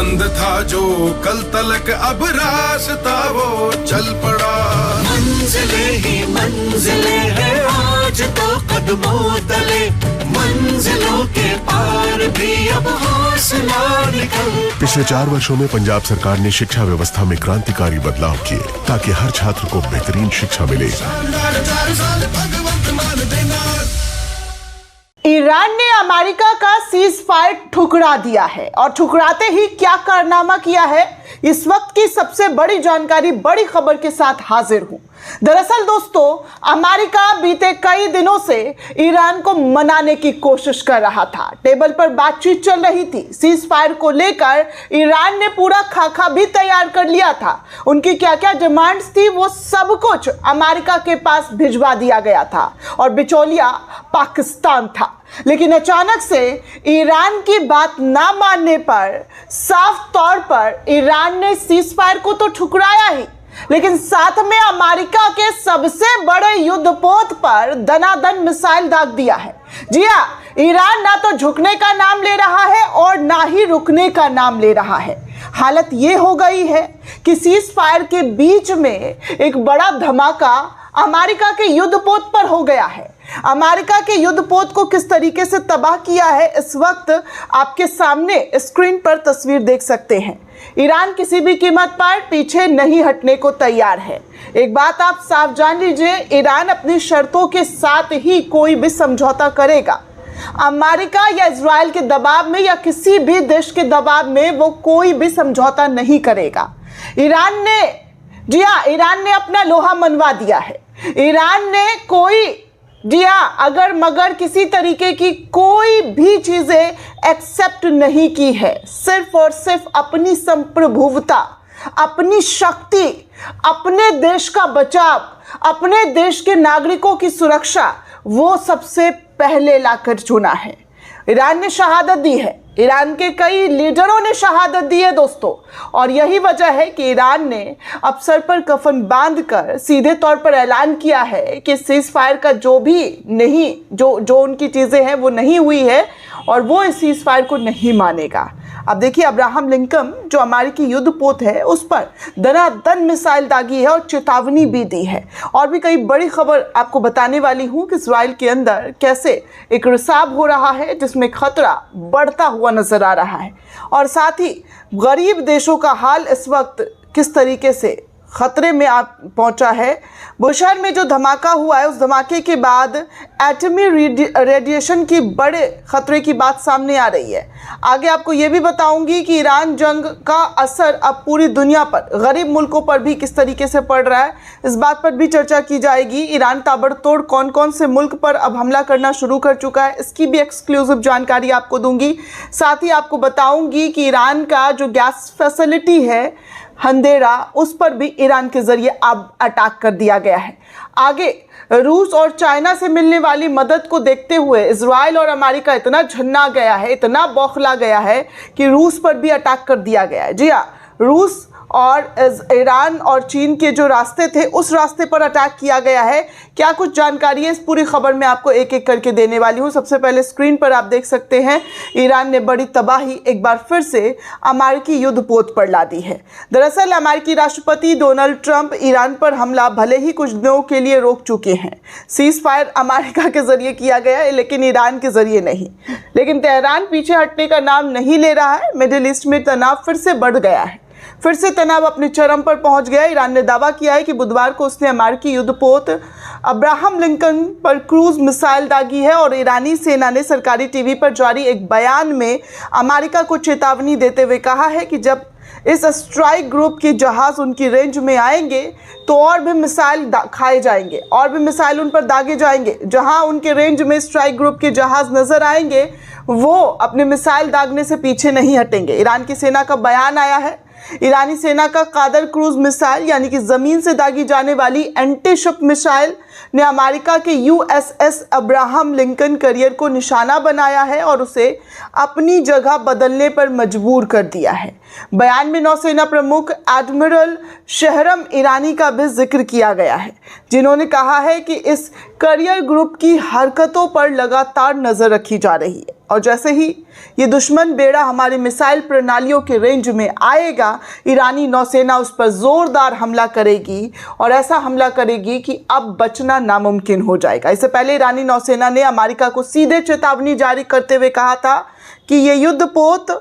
बंद था जो कल तलक अब रास्ता वो चल पड़ा। मंजिले ही मंजिले हैं आज तो कदमों तले, मंजिलों के पार भी अब हौसला निकल। पिछले 4 वर्षों में पंजाब सरकार ने शिक्षा व्यवस्था में क्रांतिकारी बदलाव किए ताकि हर छात्र को बेहतरीन शिक्षा मिले। ईरान ने अमेरिका का सीज फायर ठुकरा दिया है और ठुकराते ही क्या कारनामा किया है, इस वक्त की सबसे बड़ी जानकारी बड़ी खबर के साथ हाजिर हूं। दरअसल दोस्तों, अमेरिका बीते कई दिनों से ईरान को मनाने की कोशिश कर रहा था। टेबल पर बातचीत चल रही थी। सीज फायर को लेकर ईरान ने पूरा खाका भी तैयार कर लिया था। उनकी क्या क्या डिमांड्स थी वो सब कुछ अमेरिका के पास भिजवा दिया गया था और बिचौलिया पाकिस्तान था। लेकिन अचानक से ईरान की बात ना मानने पर साफ तौर पर ईरान ने सीज फायर को तो ठुकराया ही, लेकिन साथ में अमेरिका के सबसे बड़े युद्धपोत पर दनादन मिसाइल दाग दिया है। जी हाँ, ईरान ना तो झुकने का नाम ले रहा है और ना ही रुकने का नाम ले रहा है। हालत ये हो गई है कि सीज फायर के बीच में एक बड़ा धमाका अमेरिका के युद्धपोत पर हो गया है। अमेरिका के युद्धपोत को किस तरीके से तबाह किया है, इस वक्त आपके सामने स्क्रीन पर तस्वीर देख सकते हैं। ईरान किसी भी कीमत पर पीछे नहीं हटने को तैयार है। एक बात आप साफ जान लीजिए, ईरान अपनी शर्तों के साथ ही कोई भी समझौता करेगा। अमेरिका या इजराइल के दबाव में या किसी भी देश के दबाव में वो कोई भी समझौता नहीं करेगा। ईरान ने अपना लोहा मनवा दिया है। ईरान ने अगर मगर किसी तरीके की कोई भी चीजें एक्सेप्ट नहीं की है। सिर्फ और सिर्फ अपनी संप्रभुता, अपनी शक्ति, अपने देश का बचाव, अपने देश के नागरिकों की सुरक्षा वो सबसे पहले लाकर चुना है। ईरान ने शहादत दी है। ईरान के कई लीडरों ने शहादत दी है दोस्तों, और यही वजह है कि ईरान ने अब सर पर कफन बांधकर सीधे तौर पर ऐलान किया है कि सीज फायर का जो उनकी चीज़ें हैं वो नहीं हुई है और वो इस सीज फायर को नहीं मानेगा। अब देखिए, अब्राहम लिंकन जो अमेरिकी युद्धपोत है उस पर दनादन मिसाइल दागी है और चेतावनी भी दी है। और भी कई बड़ी खबर आपको बताने वाली हूं कि इजराइल के अंदर कैसे एक रिसाव हो रहा है जिसमें खतरा बढ़ता हुआ नजर आ रहा है, और साथ ही गरीब देशों का हाल इस वक्त किस तरीके से खतरे में पहुंचा है। बुशहर में जो धमाका हुआ है, उस धमाके के बाद एटमी रेडिएशन की बड़े खतरे की बात सामने आ रही है। आगे आपको ये भी बताऊंगी कि ईरान जंग का असर अब पूरी दुनिया पर, गरीब मुल्कों पर भी किस तरीके से पड़ रहा है, इस बात पर भी चर्चा की जाएगी। ईरान ताबड़तोड़ कौन कौन से मुल्क पर अब हमला करना शुरू कर चुका है, इसकी भी एक्सक्लूसिव जानकारी आपको दूंगी। साथ ही आपको बताऊंगी कि ईरान का जो गैस फैसिलिटी है हंदेरा, उस पर भी ईरान के जरिए अब अटैक कर दिया गया है। आगे रूस और चाइना से मिलने वाली मदद को देखते हुए इजराइल और अमेरिका इतना झन्ना गया है, इतना बौखला गया है कि रूस पर भी अटैक कर दिया गया है। जी हाँ, रूस और ईरान और चीन के जो रास्ते थे उस रास्ते पर अटैक किया गया है। क्या कुछ जानकारी है, इस पूरी खबर में आपको एक एक करके देने वाली हूँ। सबसे पहले स्क्रीन पर आप देख सकते हैं, ईरान ने बड़ी तबाही एक बार फिर से अमेरिकी युद्धपोत पर ला दी है। दरअसल अमेरिकी राष्ट्रपति डोनाल्ड ट्रंप ईरान पर हमला भले ही कुछ दिनों के लिए रोक चुके हैं। सीज फायर अमेरिका के जरिए किया गया है लेकिन ईरान के जरिए नहीं। लेकिन तेहरान पीछे हटने का नाम नहीं ले रहा है। मिडिल ईस्ट में तनाव फिर से बढ़ गया है, फिर से तनाव अपने चरम पर पहुंच गया। ईरान ने दावा किया है कि बुधवार को उसने अमेरिकी युद्धपोत अब्राहम लिंकन पर क्रूज मिसाइल दागी है, और ईरानी सेना ने सरकारी टीवी पर जारी एक बयान में अमेरिका को चेतावनी देते हुए कहा है कि जब इस स्ट्राइक ग्रुप के जहाज उनकी रेंज में आएंगे तो और भी मिसाइल खाए जाएंगे, और भी मिसाइल उन पर दागे जाएंगे। जहां उनके रेंज में स्ट्राइक ग्रुप के जहाज नजर आएंगे वो अपने मिसाइल दागने से पीछे नहीं हटेंगे। ईरान की सेना का बयान आया है। ईरानी सेना का कादर क्रूज मिसाइल यानी कि जमीन से दागी जाने वाली एंटी शिप मिसाइल ने अमेरिका के यूएसएस अब्राहम लिंकन करियर को निशाना बनाया है और उसे अपनी जगह बदलने पर मजबूर कर दिया है। बयान में नौसेना प्रमुख एडमिरल शहरम ईरानी का भी जिक्र किया गया है, जिन्होंने कहा है कि इस करियर ग्रुप की हरकतों पर लगातार नजर रखी जा रही है और जैसे ही ये दुश्मन बेड़ा हमारी मिसाइल प्रणालियों के रेंज में आएगा, ईरानी नौसेना उस पर ज़ोरदार हमला करेगी और ऐसा हमला करेगी कि अब बचना नामुमकिन हो जाएगा। इससे पहले ईरानी नौसेना ने अमेरिका को सीधे चेतावनी जारी करते हुए कहा था कि ये युद्धपोत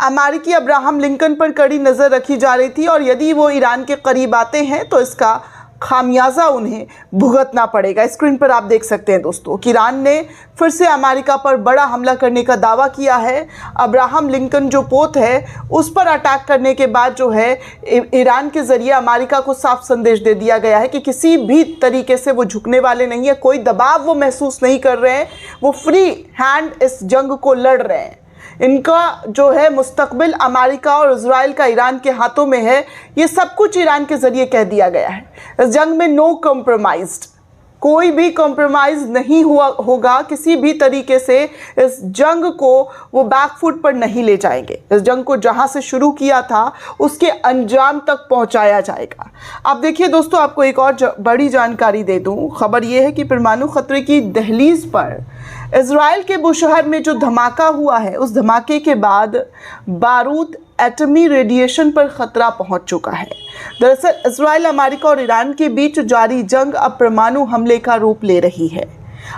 अमेरिकी अब्राहम लिंकन पर कड़ी नज़र रखी जा रही थी और यदि वो ईरान के करीब आते हैं तो इसका खामियाजा उन्हें भुगतना पड़ेगा। स्क्रीन पर आप देख सकते हैं दोस्तों कि ईरान ने फिर से अमेरिका पर बड़ा हमला करने का दावा किया है। अब्राहम लिंकन जो पोत है उस पर अटैक करने के बाद जो है ईरान के ज़रिए अमेरिका को साफ संदेश दे दिया गया है कि किसी भी तरीके से वो झुकने वाले नहीं है, कोई दबाव वो महसूस नहीं कर रहे हैं, वो फ्री हैंड इस जंग को लड़ रहे हैं। इनका जो है मुस्तकबिल अमेरिका और इजराइल का ईरान के हाथों में है, ये सब कुछ ईरान के ज़रिए कह दिया गया है। इस जंग में नो कॉम्प्रोमाइज्ड, कोई भी कॉम्प्रोमाइज़ नहीं होगा किसी भी तरीके से। इस जंग को वो बैकफुट पर नहीं ले जाएंगे। इस जंग को जहां से शुरू किया था उसके अंजाम तक पहुंचाया जाएगा। अब देखिए दोस्तों, आपको एक और बड़ी जानकारी दे दूं। खबर ये है कि परमाणु खतरे की दहलीज पर इजराइल के बुशहर में जो धमाका हुआ है, उस धमाके के बाद बारूद एटमी रेडिएशन पर खतरा पहुंच चुका है। दरअसल इजराइल, अमेरिका और ईरान के बीच जारी जंग अब परमाणु हमले का रूप ले रही है।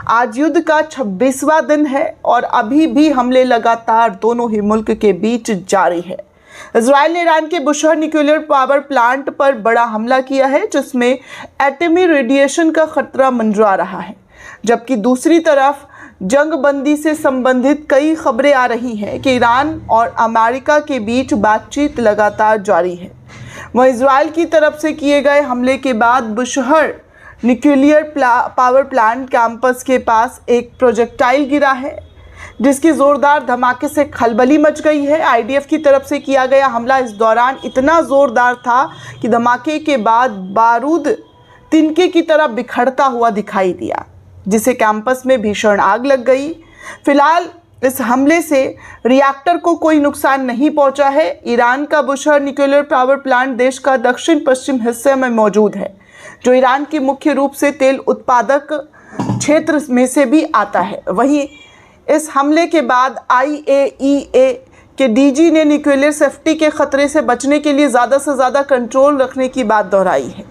आज युद्ध का 26वां दिन है और अभी भी हमले लगातार दोनों ही मुल्क के बीच जारी है। इजराइल ने ईरान के बुशहर न्यूक्लियर पावर प्लांट पर बड़ा हमला किया है जिसमें एटमी रेडिएशन का खतरा मंडरा रहा है, जबकि दूसरी तरफ जंग बंदी से संबंधित कई खबरें आ रही हैं कि ईरान और अमेरिका के बीच बातचीत लगातार जारी है। वह इजराइल की तरफ से किए गए हमले के बाद Bushehr nuclear power plant campus के पास एक प्रोजेक्टाइल गिरा है जिसकी ज़ोरदार धमाके से खलबली मच गई है। आईडीएफ की तरफ से किया गया हमला इस दौरान इतना ज़ोरदार था कि धमाके के बाद बारूद तिनके की तरह बिखरता हुआ दिखाई दिया, जिसे कैंपस में भीषण आग लग गई। फिलहाल इस हमले से रिएक्टर को कोई नुकसान नहीं पहुंचा है। ईरान का बुशहर न्यूक्लियर पावर प्लांट देश का दक्षिण पश्चिम हिस्से में मौजूद है, जो ईरान की मुख्य रूप से तेल उत्पादक क्षेत्र में से भी आता है। वहीं इस हमले के बाद IAEA के DG ने न्यूक्लियर सेफ्टी के खतरे से बचने के लिए ज़्यादा से ज़्यादा कंट्रोल रखने की बात दोहराई है।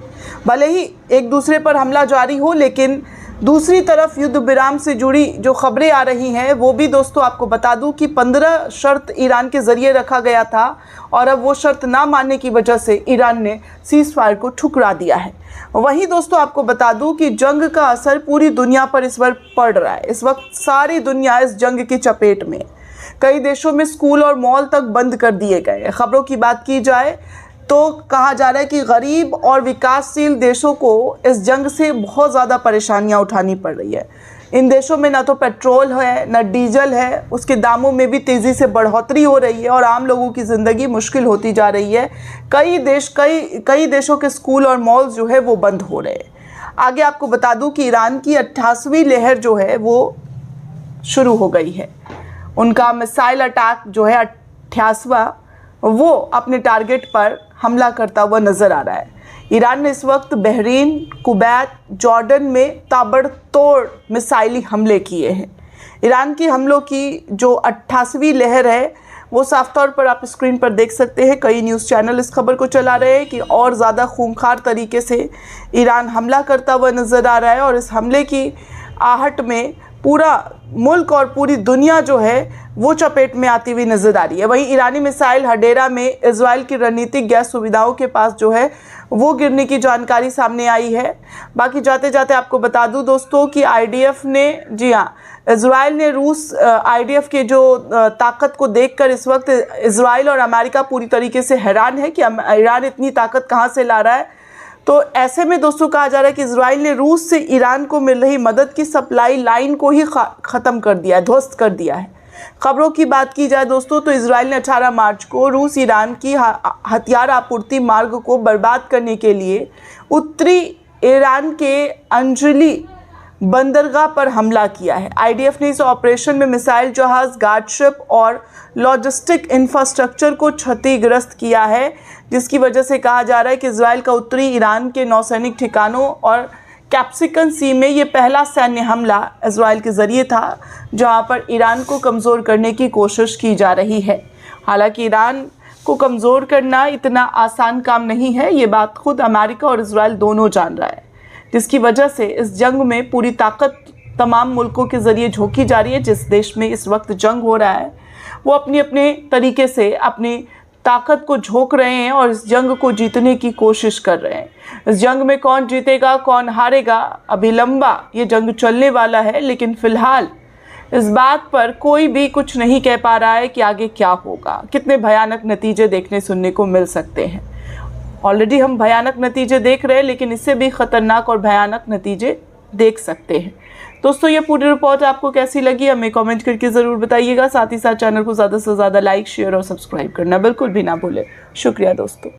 भले ही एक दूसरे पर हमला जारी हो, लेकिन दूसरी तरफ युद्ध विराम से जुड़ी जो खबरें आ रही हैं वो भी दोस्तों आपको बता दूं कि 15 शर्त ईरान के ज़रिए रखा गया था और अब वो शर्त ना मानने की वजह से ईरान ने सीज़ फायर को ठुकरा दिया है। वहीं दोस्तों आपको बता दूं कि जंग का असर पूरी दुनिया पर इस वक्त पड़ रहा है। इस वक्त सारी दुनिया इस जंग की चपेट में। कई देशों में स्कूल और मॉल तक बंद कर दिए गए। खबरों की बात की जाए तो कहा जा रहा है कि गरीब और विकासशील देशों को इस जंग से बहुत ज़्यादा परेशानियां उठानी पड़ रही है। इन देशों में ना तो पेट्रोल है ना डीजल है, उसके दामों में भी तेज़ी से बढ़ोतरी हो रही है और आम लोगों की ज़िंदगी मुश्किल होती जा रही है। कई देशों के स्कूल और मॉल्स जो है वो बंद हो रहे हैं। आगे आपको बता दूं कि ईरान की 88वीं लहर जो है वो शुरू हो गई है। उनका मिसाइल अटैक जो है 88वां, वो अपने टारगेट पर हमला करता हुआ नज़र आ रहा है। ईरान ने इस वक्त बहरीन, कुवैत, जॉर्डन में ताबड़तोड़ मिसाइली हमले किए हैं। ईरान की हमलों की जो 88वीं लहर है वो साफ तौर पर आप स्क्रीन पर देख सकते हैं। कई न्यूज़ चैनल इस खबर को चला रहे हैं कि और ज़्यादा खूंखार तरीके से ईरान हमला करता हुआ नज़र आ रहा है और इस हमले की आहट में पूरा मुल्क और पूरी दुनिया जो है वो चपेट में आती हुई नज़र आ रही है। वहीं ईरानी मिसाइल हडेरा में इजराइल की रणनीतिक गैस सुविधाओं के पास जो है वो गिरने की जानकारी सामने आई है। बाकी जाते जाते आपको बता दूं दोस्तों कि आईडीएफ ने, जी हाँ, इजराइल ने रूस आईडीएफ के जो ताकत को देखकर इस वक्त इजराइल और अमेरिका पूरी तरीके से हैरान है कि ईरान इतनी ताकत कहाँ से ला रहा है। तो ऐसे में दोस्तों कहा जा रहा है कि इजराइल ने रूस से ईरान को मिल रही मदद की सप्लाई लाइन को ही ख़त्म कर दिया है, ध्वस्त कर दिया है। खबरों की बात की जाए दोस्तों तो इजराइल ने 18 मार्च को रूस ईरान की हथियार आपूर्ति मार्ग को बर्बाद करने के लिए उत्तरी ईरान के अंजली बंदरगाह पर हमला किया है। आईडीएफ ने इस ऑपरेशन में मिसाइल जहाज़, गार्डशिप और लॉजिस्टिक इंफ्रास्ट्रक्चर को क्षतिग्रस्त किया है, जिसकी वजह से कहा जा रहा है कि इजराइल का उत्तरी ईरान के नौसैनिक ठिकानों और कैप्सिकन सी में ये पहला सैन्य हमला इजराइल के ज़रिए था, जहां पर ईरान को कमज़ोर करने की कोशिश की जा रही है। हालांकि ईरान को कमज़ोर करना इतना आसान काम नहीं है, ये बात खुद अमेरिका और इजराइल दोनों जान रहा है, जिसकी वजह से इस जंग में पूरी ताकत तमाम मुल्कों के ज़रिए झोंकी जा रही है। जिस देश में इस वक्त जंग हो रहा है वो अपने अपने तरीके से अपनी ताकत को झोंक रहे हैं और इस जंग को जीतने की कोशिश कर रहे हैं। इस जंग में कौन जीतेगा कौन हारेगा, अभी लंबा ये जंग चलने वाला है, लेकिन फ़िलहाल इस बात पर कोई भी कुछ नहीं कह पा रहा है कि आगे क्या होगा, कितने भयानक नतीजे देखने सुनने को मिल सकते हैं। ऑलरेडी हम भयानक नतीजे देख रहे हैं, लेकिन इससे भी ख़तरनाक और भयानक नतीजे देख सकते हैं। दोस्तों, ये पूरी रिपोर्ट आपको कैसी लगी हमें कमेंट करके ज़रूर बताइएगा। साथ ही साथ चैनल को ज़्यादा से ज़्यादा लाइक, शेयर और सब्सक्राइब करना बिल्कुल भी ना भूलें। शुक्रिया दोस्तों।